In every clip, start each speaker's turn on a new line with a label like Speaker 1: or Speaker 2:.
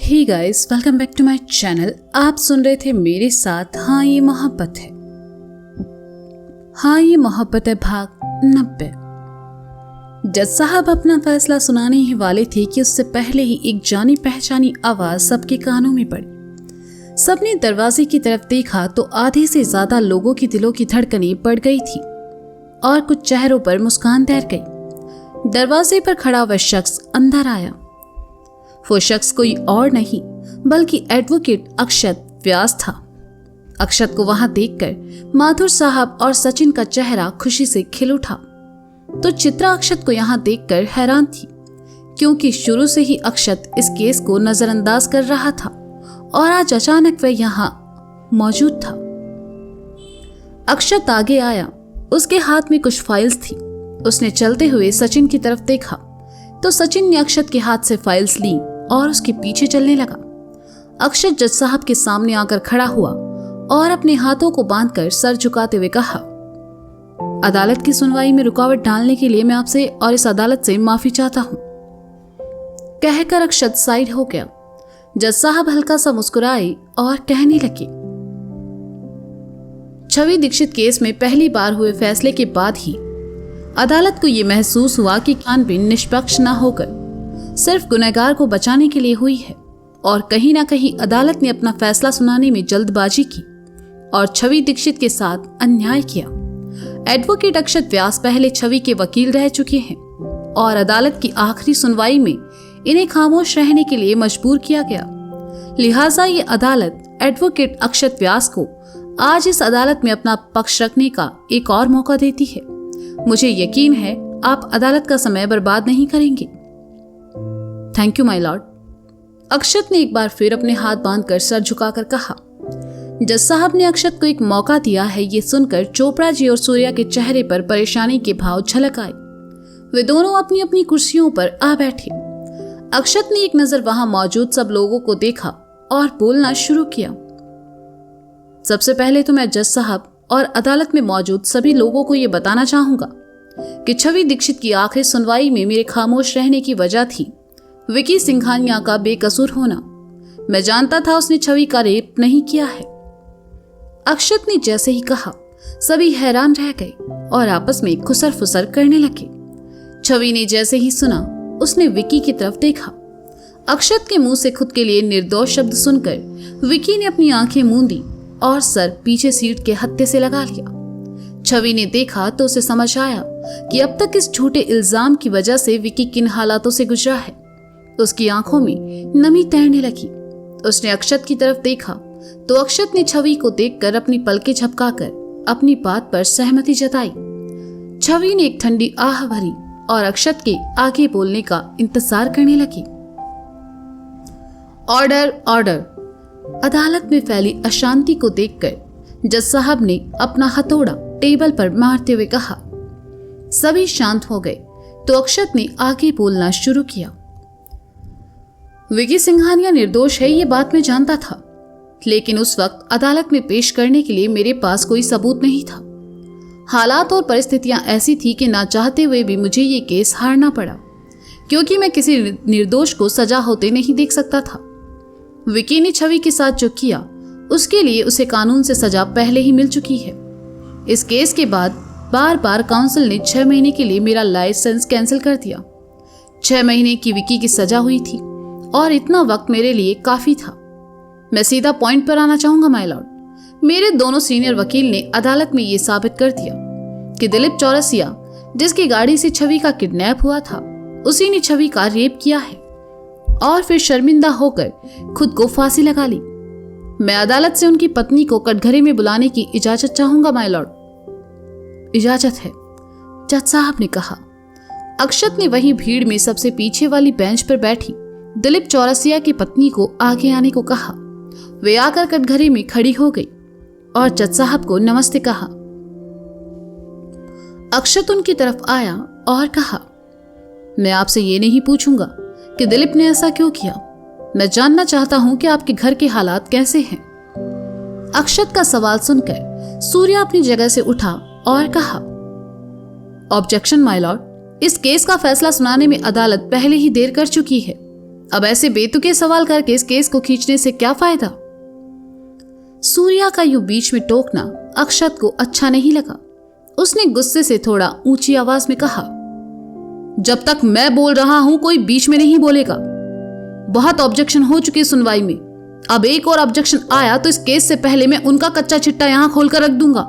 Speaker 1: Hey guys, welcome back to my channel. आप सुन रहे थे मेरे साथ हाँ ये मोहब्बत है। हाँ ये मोहब्बत है भाग 90। जज साहब अपना फैसला सुनाने ही वाले थे कि उससे पहले ही एक जानी पहचानी आवाज सबके कानों में पड़ी। सबने दरवाजे की तरफ देखा तो आधे से ज्यादा लोगों की दिलों की धड़कनें बढ़ गई थी और कुछ चेहरों पर मुस्कान तैर गई। दरवाजे पर खड़ा वह शख्स अंदर आया। वो शख्स कोई और नहीं बल्कि एडवोकेट अक्षत व्यास था। अक्षत को वहां देखकर माथुर साहब और सचिन का चेहरा खुशी से खिल उठा तो चित्रा अक्षत को यहां देखकर हैरान थी, क्योंकि शुरू से ही अक्षत इस केस को नजरअंदाज कर रहा था और आज अचानक वह यहां मौजूद था। अक्षत आगे आया। उसके हाथ में कुछ फाइल्स थी। उसने चलते हुए सचिन की तरफ देखा तो सचिन ने अक्षत के हाथ से फाइल्स ली और उसके पीछे चलने लगा। अक्षत जज साहब के सामने आकर खड़ा हुआ और अपने हाथों को बांधकर सर झुकाते हुए कहा, अदालत की सुनवाई में रुकावट डालने के लिए मैं आपसे और इस अदालत से माफी चाहता हूं। कहकर अक्षत साइड हो गया। जज साहब हल्का सा मुस्कुराए और कहने लगे, छवि दीक्षित केस में पहली बार हुए फैसले के बाद ही अदालत को यह महसूस हुआ कि छानबीन निष्पक्ष न होकर सिर्फ गुनहगार को बचाने के लिए हुई है और कहीं ना कहीं अदालत ने अपना फैसला सुनाने में जल्दबाजी की और छवि दीक्षित के साथ अन्याय किया। एडवोकेट अक्षत व्यास पहले छवि के वकील रह चुके हैं और अदालत की आखिरी सुनवाई में इन्हें खामोश रहने के लिए मजबूर किया गया। लिहाजा ये अदालत एडवोकेट अक्षत व्यास को आज इस अदालत में अपना पक्ष रखने का एक और मौका देती है। मुझे यकीन है आप अदालत का समय बर्बाद नहीं करेंगे। Thank you my lord. Akshat ने एक बार फिर अपने हाथ बांधकर सर झुकाकर कहा। जज साहब ने अक्षत को एक मौका दिया है, ये सुनकर चोपड़ा जी और सूर्या के चेहरे पर परेशानी के भाव झलक आए। वे दोनों अपनी अपनी कुर्सियों पर आ बैठे। अक्षत ने एक नजर वहां मौजूद सब लोगों को देखा और बोलना शुरू किया। सबसे पहले तो मैं जज साहब और अदालत में मौजूद सभी लोगों को यह बताना चाहूंगा कि छवि दीक्षित की आखिरी सुनवाई में मेरे खामोश रहने की वजह थी विकी सिंघानिया का बेकसूर होना। मैं जानता था उसने छवि का रेप नहीं किया है। अक्षत ने जैसे ही कहा सभी हैरान रह गए और आपस में खुसर फुसर करने लगे। छवि ने जैसे ही सुना उसने विकी की तरफ देखा। अक्षत के मुंह से खुद के लिए निर्दोष शब्द सुनकर विकी ने अपनी आंखें मूंदी और सर पीछे सीट के हत्थे से लगा लिया। छवि ने देखा तो उसे समझ आया कि अब तक इस झूठे इल्जाम की वजह से विकी किन हालातों से गुजरा है। उसकी आंखों में नमी तैरने लगी। उसने अक्षत की तरफ देखा तो अक्षत ने छवि को देखकर अपनी पलकें झपकाकर अपनी बात पर सहमति जताई। छवि ने एक ठंडी आह भरी और अक्षत के आगे बोलने का इंतजार करने लगी। Order order. अदालत में फैली अशांति को देखकर जज साहब ने अपना हथौड़ा टेबल पर मारते हुए कहा। सभी शांत हो गए तो अक्षत ने आगे बोलना शुरू किया। विकी सिंघानिया निर्दोष है ये बात मैं जानता था, लेकिन उस वक्त अदालत में पेश करने के लिए मेरे पास कोई सबूत नहीं था। हालात और परिस्थितियां ऐसी थी कि ना चाहते हुए भी मुझे ये केस हारना पड़ा, क्योंकि मैं किसी निर्दोष को सजा होते नहीं देख सकता था। विकी ने छवि के साथ जो किया उसके लिए उसे कानून से सजा पहले ही मिल चुकी है। इस केस के बाद बार बार काउंसिल ने 6 महीने के लिए मेरा लाइसेंस कैंसिल कर दिया। 6 महीने की विकी की सजा हुई थी और इतना वक्त मेरे लिए काफी था। मैं सीधा पॉइंट पर आना चाहूंगा माय लॉर्ड। मेरे दोनों सीनियर वकील ने अदालत में यह साबित कर दिया कि दिलीप चौरसिया जिसकी गाड़ी से छवि का किडनैप हुआ था उसी ने छवि का रेप किया है और फिर शर्मिंदा होकर खुद को फांसी लगा ली। मैं अदालत से उनकी पत्नी को कटघरे में बुलाने की इजाजत चाहूंगा माय लॉर्ड। इजाजत है, जज साहब ने कहा। अक्षत ने वही भीड़ में सबसे पीछे वाली बेंच पर बैठी दिलीप चौरसिया की पत्नी को आगे आने को कहा। वे आकर कटघरे में खड़ी हो गई और जज साहब को नमस्ते कहा। अक्षत उनकी तरफ आया और कहा, मैं आपसे ये नहीं पूछूंगा कि दिलीप ने ऐसा क्यों किया। मैं जानना चाहता हूं कि आपके घर के हालात कैसे हैं। अक्षत का सवाल सुनकर सूर्या अपनी जगह से उठा और कहा, ऑब्जेक्शन माय लॉर्ड। इस केस का फैसला सुनाने में अदालत पहले ही देर कर चुकी है। अब ऐसे बेतुके सवाल करके इस केस को खींचने से क्या फायदा? सूर्या का यूं बीच में टोकना अक्षत को अच्छा नहीं लगा। उसने गुस्से से थोड़ा ऊंची आवाज में कहा, जब तक मैं बोल रहा हूं कोई बीच में नहीं बोलेगा। बहुत ऑब्जेक्शन हो चुकी सुनवाई में, अब एक और ऑब्जेक्शन आया तो इस केस से पहले मैं उनका कच्चा चिट्टा यहां खोलकर रख दूंगा।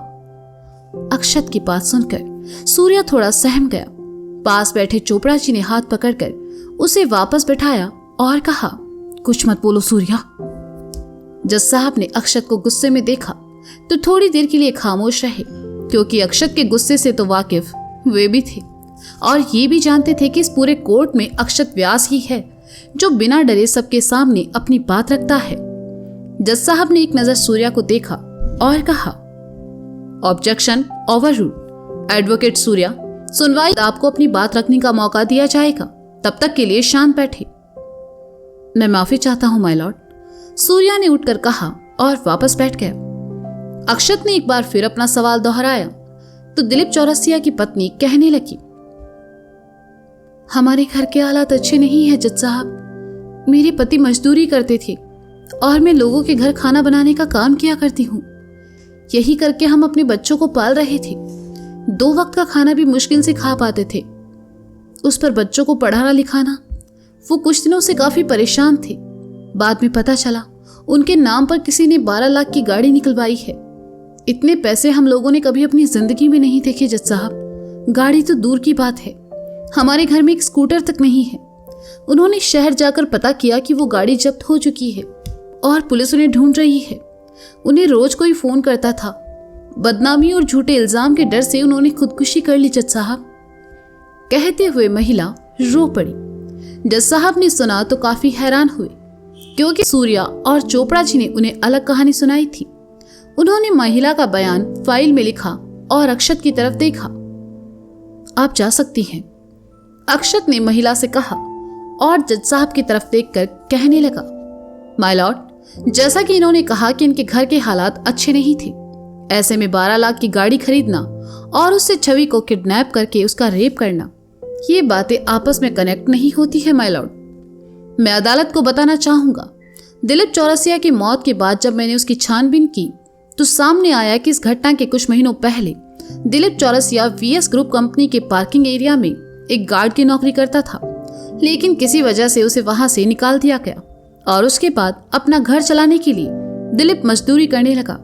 Speaker 1: अक्षत की बात सुनकर सूर्या थोड़ा सहम गया। पास बैठे चोपड़ा जी ने हाथ पकड़कर उसे वापस बैठाया और कहा, कुछ मत बोलो सूर्या। जज साहब ने अक्षत को गुस्से में देखा तो थोड़ी देर के लिए खामोश रहे, क्योंकि अक्षत के गुस्से से तो वाकिफ वे भी थे और ये भी जानते थे कि इस पूरे कोर्ट में अक्षत व्यास ही है जो बिना डरे सबके सामने अपनी बात रखता है। जज साहब ने एक नजर सूर्या को देखा और कहा, ऑब्जेक्शन ओवररूल्ड। एडवोकेट सूर्या, सुनवाई आपको अपनी बात रखने का मौका दिया जाएगा, तब तक के लिए शांत बैठे। मैं माफी चाहता हूं माय लॉर्ड, सूर्या ने उठकर कहा और वापस बैठ गया। अक्षत ने एक बार फिर अपना सवाल दोहराया तो दिलीप चौरसिया की पत्नी कहने लगी, हमारे घर के हालात अच्छे नहीं है जज साहब। मेरे पति मजदूरी करते थे और मैं लोगों के घर खाना बनाने का काम किया करती हूँ। यही करके हम अपने बच्चों को पाल रहे थे। 2 वक्त का खाना भी मुश्किल से खा पाते थे, उस पर बच्चों को पढ़ाना लिखाना। वो कुछ दिनों से काफी परेशान थे। बाद में पता चला उनके नाम पर किसी ने 12 लाख की गाड़ी निकलवाई है। इतने पैसे हम लोगों ने कभी अपनी जिंदगी में नहीं देखे जज साहब। गाड़ी तो दूर की बात है, हमारे घर में एक स्कूटर तक नहीं है। उन्होंने शहर जाकर पता किया कि वो गाड़ी जब्त हो चुकी है और पुलिस उन्हें ढूंढ रही है। उन्हें रोज कोई फोन करता था। बदनामी और झूठे इल्जाम के डर से उन्होंने खुदकुशी कर ली जज साहब। कहते हुए महिला रो पड़ी। जज साहब ने सुना तो काफी हैरान हुए, क्योंकि सूर्या और चोपड़ा जी ने उन्हें अलग कहानी सुनाई थी। उन्होंने महिला का बयान फाइल में लिखा और अक्षत की तरफ देखा। आप जा सकती हैं, अक्षत ने महिला से कहा और जज साहब की तरफ देखकर कहने लगा, माय लॉर्ड, जैसा कि इन्होंने कहा कि इनके घर के हालात अच्छे नहीं थे, ऐसे में 12 लाख की गाड़ी खरीदना और उससे छवि को किडनैप करके उसका रेप करना, ये बातें आपस में कनेक्ट नहीं होती है माय लॉर्ड। मैं अदालत को बताना चाहूंगा, दिलीप चौरसिया की मौत के बाद जब मैंने उसकी छानबीन की तो सामने आया कि इस घटना के कुछ महीनों पहले Dilip Chaurasia VS group company के पार्किंग एरिया में एक गार्ड की नौकरी करता था, लेकिन किसी वजह से उसे वहां से निकाल दिया गया और उसके बाद अपना घर चलाने के लिए दिलीप मजदूरी करने लगा।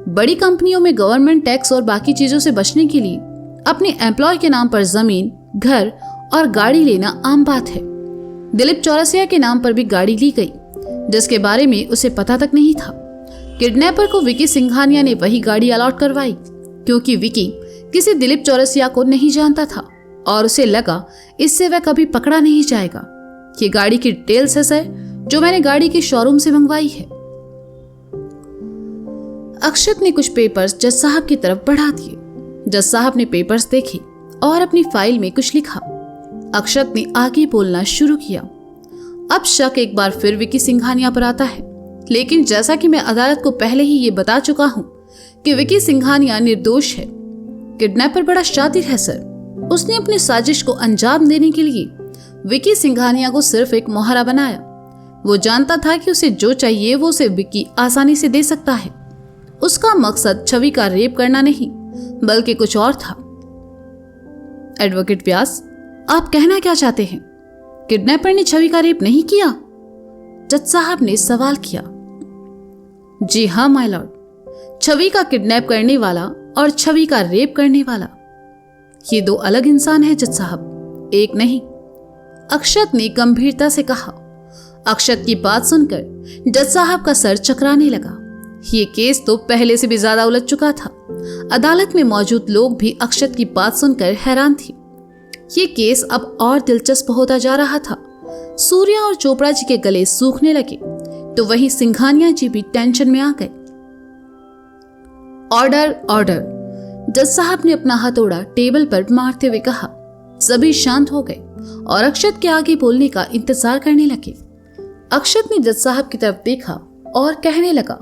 Speaker 1: बड़ी कंपनियों में गवर्नमेंट टैक्स और बाकी चीजों से बचने के लिए अपने एम्प्लॉय के नाम पर जमीन, घर और गाड़ी लेना आम बात है। दिलीप चौरसिया के नाम पर भी गाड़ी ली गई, जिसके बारे में उसे पता तक नहीं था। किडनैपर को विकी सिंघानिया ने वही गाड़ी अलॉट करवाई, क्योंकि विकी किसी दिलीप चौरसिया को नहीं जानता था और उसे लगा इससे वह कभी पकड़ा नहीं जाएगा। ये गाड़ी की डिटेल्स है सर, जो मैंने गाड़ी के शोरूम से मंगवाई है। अक्षत ने कुछ पेपर्स जज साहब की तरफ बढ़ा दिए। जज साहब ने पेपर्स देखे और अपनी फाइल में कुछ लिखा। अक्षत ने आगे बोलना शुरू किया। अब शक एक बार फिर विकी सिंघानिया पर आता है, लेकिन जैसा कि मैं अदालत को पहले ही ये बता चुका हूं कि विकी सिंघानिया निर्दोष है। किडनैपर बड़ा शातिर है सर। उसने अपनी साजिश को अंजाम देने के लिए विकी सिंघानिया को सिर्फ एक मोहरा बनाया। वो जानता था कि उसे जो चाहिए वो उसे विकी आसानी से दे सकता है। उसका मकसद छवि का रेप करना नहीं, बल्कि कुछ और था। एडवोकेट व्यास, आप कहना क्या चाहते हैं? किडनैपर ने छवि का रेप नहीं किया? जज साहब ने सवाल किया। जी हाँ माय लॉर्ड, छवि का किडनैप करने वाला और छवि का रेप करने वाला, ये 2 अलग इंसान हैं जज साहब, एक नहीं। अक्षत ने गंभीरता से कहा। अक्षत की बात सुनकर जज साहब का सर चकराने लगा। ये केस तो पहले से भी ज्यादा उलझ चुका था। अदालत में मौजूद लोग भी अक्षत की बात सुनकर हैरान थे। ये केस अब और दिलचस्प होता जा रहा था। सूर्या और चोपड़ा जी के गले सूखने लगे तो वहीं सिंघानिया जी भी टेंशन में आ गए। ऑर्डर ऑर्डर, जज साहब ने अपना हथौड़ा टेबल पर मारते हुए कहा। सभी शांत हो गए और अक्षत के आगे बोलने का इंतजार करने लगे। अक्षत ने जज साहब की तरफ देखा और कहने लगा,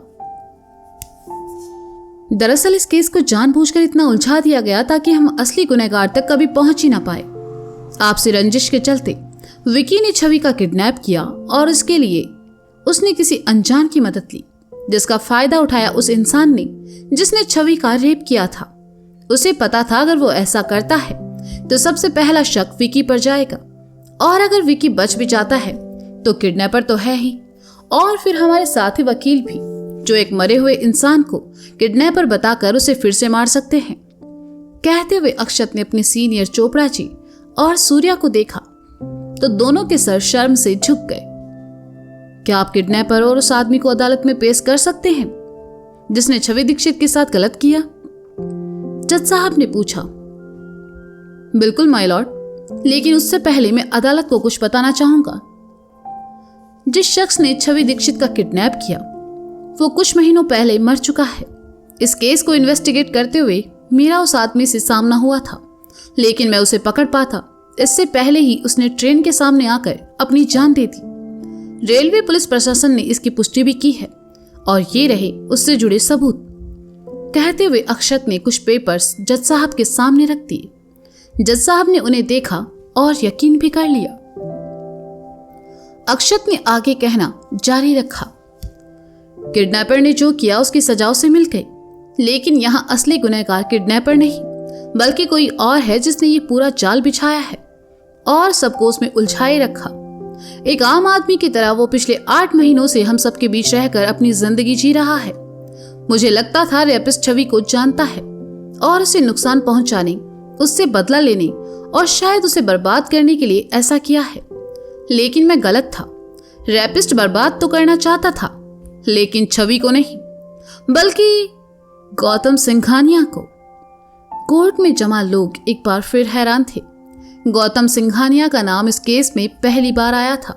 Speaker 1: दरअसल इस केस को जानबूझकर इतना उलझा दिया गया ताकि हम असली गुनहगार तक कभी पहुंच ही ना पाए। आपसे रंजिश के चलते विकी ने छवि का किडनैप किया और इसके लिए उसने किसी अनजान की मदद ली, जिसका फायदा उठाया उस इंसान ने जिसने छवि का रेप किया था। उसे पता था अगर वो ऐसा करता है तो सबसे पहला शक विकी पर जाएगा, और अगर विकी बच भी जाता है तो किडनैपर तो है ही, और फिर हमारे साथी वकील भी, जो एक मरे हुए इंसान को किडनैपर बताकर उसे फिर से मार सकते हैं। कहते हुए अक्षत ने अपने सीनियर चोपड़ा जी और सूर्या को देखा तो दोनों के सर शर्म से झुक गए। क्या आप किडनैपर और उस आदमी को अदालत में पेश कर सकते हैं जिसने छवि दीक्षित के साथ गलत किया? जज साहब ने पूछा। बिल्कुल माय लॉर्ड, लेकिन उससे पहले मैं अदालत को कुछ बताना चाहूंगा। जिस शख्स ने छवि दीक्षित का किडनैप किया वो कुछ महीनों पहले मर चुका है। इस केस को इन्वेस्टिगेट करते हुए मेरा उस आदमी से सामना हुआ था, लेकिन मैं उसे पकड़ पाता इससे पहले ही उसने ट्रेन के सामने आकर अपनी जान दे दी। रेलवे पुलिस प्रशासन ने इसकी पुष्टि भी की है और ये रहे उससे जुड़े सबूत। कहते हुए अक्षत ने कुछ पेपर्स जज साहब के सामने रख दिए। जज साहब ने उन्हें देखा और यकीन भी कर लिया। अक्षत ने आगे कहना जारी रखा। किडनैपर ने जो किया उसकी सजा उसे मिल गई, लेकिन यहाँ असली गुनहगार किडनैपर नहीं बल्कि कोई और है जिसने ये पूरा जाल बिछाया है और सबको उसमें उलझाए रखा। एक आम आदमी की तरह वो पिछले 8 महीनों से हम सबके बीच रहकर अपनी जिंदगी जी रहा है। मुझे लगता था रेपिस्ट छवि को जानता है और उसे नुकसान पहुंचाने, उससे बदला लेने और शायद उसे बर्बाद करने के लिए ऐसा किया है, लेकिन मैं गलत था। रेपिस्ट बर्बाद तो करना चाहता था, लेकिन छवि को नहीं बल्कि गौतम सिंघानिया को। कोर्ट में जमा लोग एक बार फिर हैरान थे। गौतम सिंघानिया का नाम इस केस में पहली बार आया था।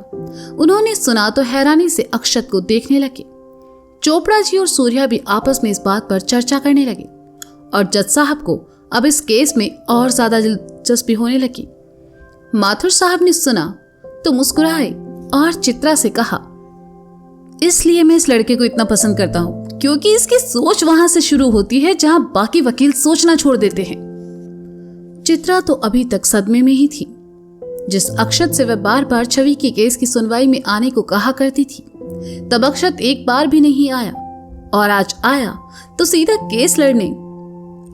Speaker 1: उन्होंने सुना तो हैरानी से अक्षत को देखने लगे। चोपड़ा जी और सूर्या भी आपस में इस बात पर चर्चा करने लगे और जज साहब को अब इस केस में और ज्यादा दिलचस्पी होने लगी। माथुर साहब ने सुना तो मुस्कुराए और चित्रा से कहा, इसलिए मैं इस लड़के को इतना पसंद करता हूं क्योंकि इसकी सोच वहां से शुरू होती है जहां बाकी वकील सोचना छोड़ देते हैं। चित्रा तो अभी तक सदमे में ही थी। जिस अक्षत से वह बार बार छवि के केस की सुनवाई में आने को कहा करती थी, तब अक्षत एक बार भी नहीं आया और आज आया तो सीधा केस लड़ने।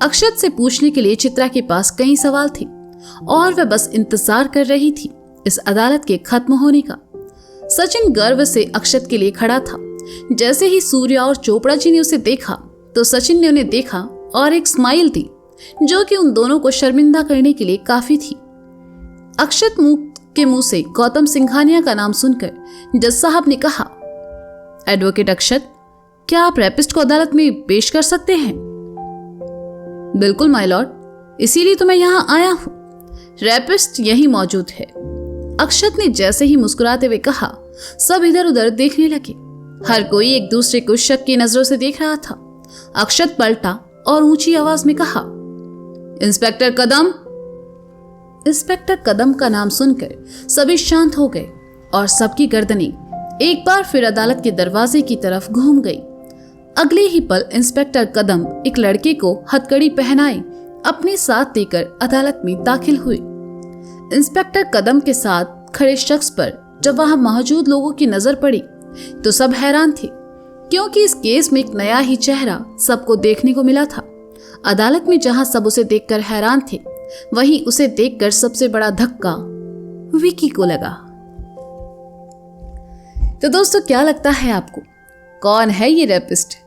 Speaker 1: अक्षत से पूछने के लिए चित्रा के पास कई सवाल थे और वह बस इंतजार कर रही थी इस अदालत के खत्म होने का। सचिन गर्व से अक्षत के लिए खड़ा था। जैसे ही सूर्या और चोपड़ा जी ने उसे देखा तो सचिन ने उन्हें देखा और एक स्माइल दी जो कि उन दोनों को शर्मिंदा करने के लिए काफी थी। अक्षत के मुंह से गौतम सिंघानिया का नाम सुनकर जज साहब ने कहा, एडवोकेट अक्षत, क्या आप रेपिस्ट को अदालत में पेश कर सकते हैं? बिल्कुल माय लॉर्ड, इसीलिए तो मैं यहाँ आया हूँ। रेपिस्ट यही मौजूद है। अक्षत ने जैसे ही मुस्कुराते हुए कहा, सब इधर उधर देखने लगे। हर कोई एक दूसरे को शक की नजरों से देख रहा था। अक्षत पलटा और ऊंची आवाज में कहा, इंस्पेक्टर कदम। इंस्पेक्टर कदम का नाम सुनकर सभी शांत हो गए और सबकी गर्दनें एक बार फिर अदालत के दरवाजे की तरफ घूम गई। अगले ही पल इंस्पेक्टर कदम एक लड़के को हथकड़ी पहनाए अपने साथ लेकर अदालत में दाखिल हुए। इंस्पेक्टर कदम के साथ खड़े शख्स पर जब वहां मौजूद लोगों की नजर पड़ी तो सब हैरान थे, क्योंकि इस केस में एक नया ही चेहरा सबको देखने को मिला था। अदालत में जहां सब उसे देखकर हैरान थे, वहीं उसे देखकर सबसे बड़ा धक्का विकी को लगा। तो दोस्तों, क्या लगता है आपको, कौन है ये रेपिस्ट?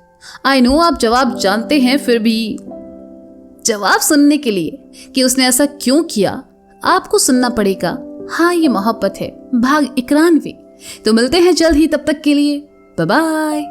Speaker 1: आई नो आप जवाब जानते हैं, फिर भी जवाब सुनने के लिए कि उसने ऐसा क्यों किया आपको सुनना पड़ेगा। हाँ, ये मोहब्बत है भाग 91। तो मिलते हैं जल्द ही, तब तक के लिए बाय बाय।